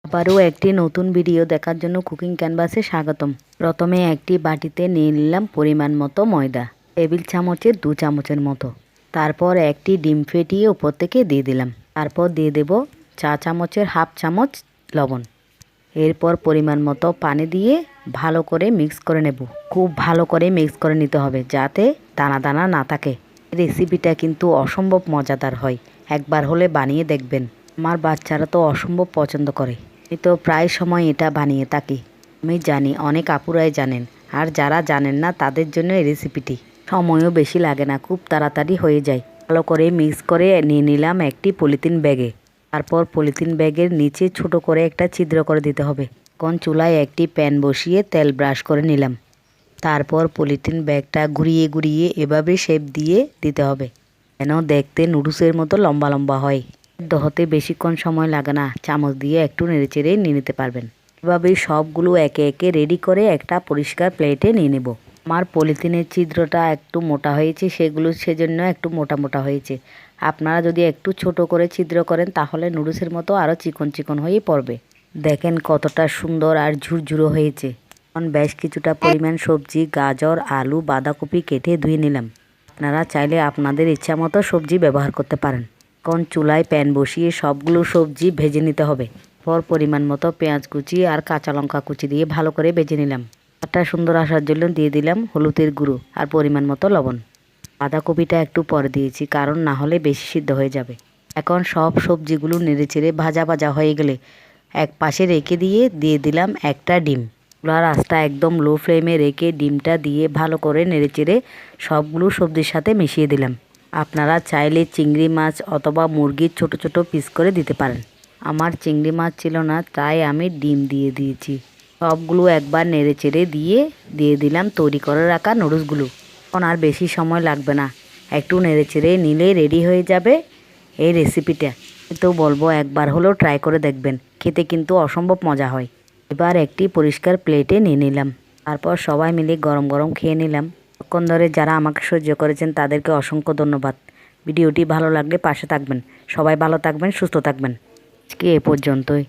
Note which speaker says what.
Speaker 1: আবারও একটি নতুন ভিডিও দেখার জন্য কুকিং ক্যানভাসে স্বাগতম। প্রথমে একটি বাটিতে নিয়ে নিলাম পরিমাণ মতো ময়দা, টেবিল চামচের 2 চামচের মতো। তারপর একটি ডিম ফেটিয়ে উপর থেকে দিয়ে দিলাম। তারপর দিয়ে দেব চা চামচের হাফ চামচ লবণ। এরপর পরিমাণ মতো পানি দিয়ে ভালো করে মিক্স করে নেব। খুব ভালো করে মিক্স করে নিতে হবে যাতে দানা দানা না থাকে। রেসিপিটা কিন্তু অসম্ভব মজাদার হয়, একবার হলে বানিয়ে দেখবেন। আমার বাচ্চারা তো অসম্ভব পছন্দ করে। আমি তো প্রায় সময় এটা বানিয়ে থাকি। আমি জানি অনেক আপুরাই জানেন, আর যারা জানেন না তাদের জন্য এই রেসিপিটি। সময়ও বেশি লাগে না, খুব তাড়াতাড়ি হয়ে যায়। ভালো করে মিক্স করে নিয়ে নিলাম একটি পলিথিন ব্যাগে। তারপর পলিথিন ব্যাগের নিচে ছোট করে একটা ছিদ্র করে দিতে হবে। এখন চুলায় একটি প্যান বসিয়ে তেল ব্রাশ করে নিলাম। তারপর পলিথিন ব্যাগটা ঘুরিয়ে ঘুরিয়ে এভাবে শেপ দিয়ে দিতে হবে যেন দেখতে নুডলসের মতো লম্বা লম্বা হয়। হতে বেশিক্ষণ সময় লাগে না, চামচ দিয়ে একটু নেড়েচেড়ে নিয়ে নিতে পারবেন। এভাবেই সবগুলো একে একে রেডি করে একটা পরিষ্কার প্লেটে নিয়ে নেব। আমার পলিথিনের ছিদ্রটা একটু মোটা হয়েছে, সেজন্য একটু মোটা মোটা হয়েছে। আপনারা যদি একটু ছোট করে ছিদ্র করেন তাহলে নুডলসের মতো আরও চিকন চিকন হয়ে পড়বে। দেখেন কতটা সুন্দর আর ঝুরঝুরো হয়েছে। এখন বেশ কিছুটা পরিমাণ সবজি, গাজর, আলু, বাঁধাকপি কেটে ধুয়ে নিলাম। আপনারা চাইলে আপনাদের ইচ্ছা মতো সবজি ব্যবহার করতে পারেন। এখন চুলায় প্যান বসিয়ে সবগুলো সবজি ভেজে নিতে হবে। পর পরিমাণ মতো পেঁয়াজ কুচি আর কাঁচা লঙ্কা কুচি দিয়ে ভালো করে ভেজে নিলাম। একটা সুন্দর আসার জন্য দিয়ে দিলাম হলুদের গুঁড়ো আর পরিমাণ মতো লবণ। বাঁধাকপিটা একটু পরে দিয়েছি, কারণ না হলে বেশি সিদ্ধ হয়ে যাবে। এখন সব সবজিগুলো নেড়েচেড়ে ভাজা ভাজা হয়ে গেলে এক পাশে রেখে দিয়ে দিলাম একটা ডিম। চুলার আঁচটা একদম লো ফ্লেমে রেখে ডিমটা দিয়ে ভালো করে নেড়েচেড়ে সবগুলো সবজির সাথে মিশিয়ে দিলাম। আপনারা চাইলে চিংড়ি মাছ অথবা মুরগির ছোট ছোট পিস করে দিতে পারেন। আমার চিংড়ি মাছ ছিল না, তাই আমি ডিম দিয়ে দিয়েছি। সবগুলো একবার নেড়েচেড়ে দিয়ে দিলাম তৈরি করে রাখা নুডলসগুলো। এখন আর বেশি সময় লাগবে না, একটু নেড়েচেড়ে নিলেই রেডি হয়ে যাবে এই রেসিপিটা। তো বলবো একবার হলেও ট্রাই করে দেখবেন, খেতে কিন্তু অসম্ভব মজা হয়। এবার একটি পরিষ্কার প্লেটে নিয়ে নিলাম। তারপর সবাই মিলে গরম গরম খেয়ে নিলাম। ততক্ষণ ধরে যারা আমাকে সহ্য করেছেন তাদেরকে অসংখ্য ধন্যবাদ। ভিডিওটি ভালো লাগলে পাশে থাকবেন। সবাই ভালো থাকবেন, সুস্থ থাকবেন। আজকে এ পর্যন্তই।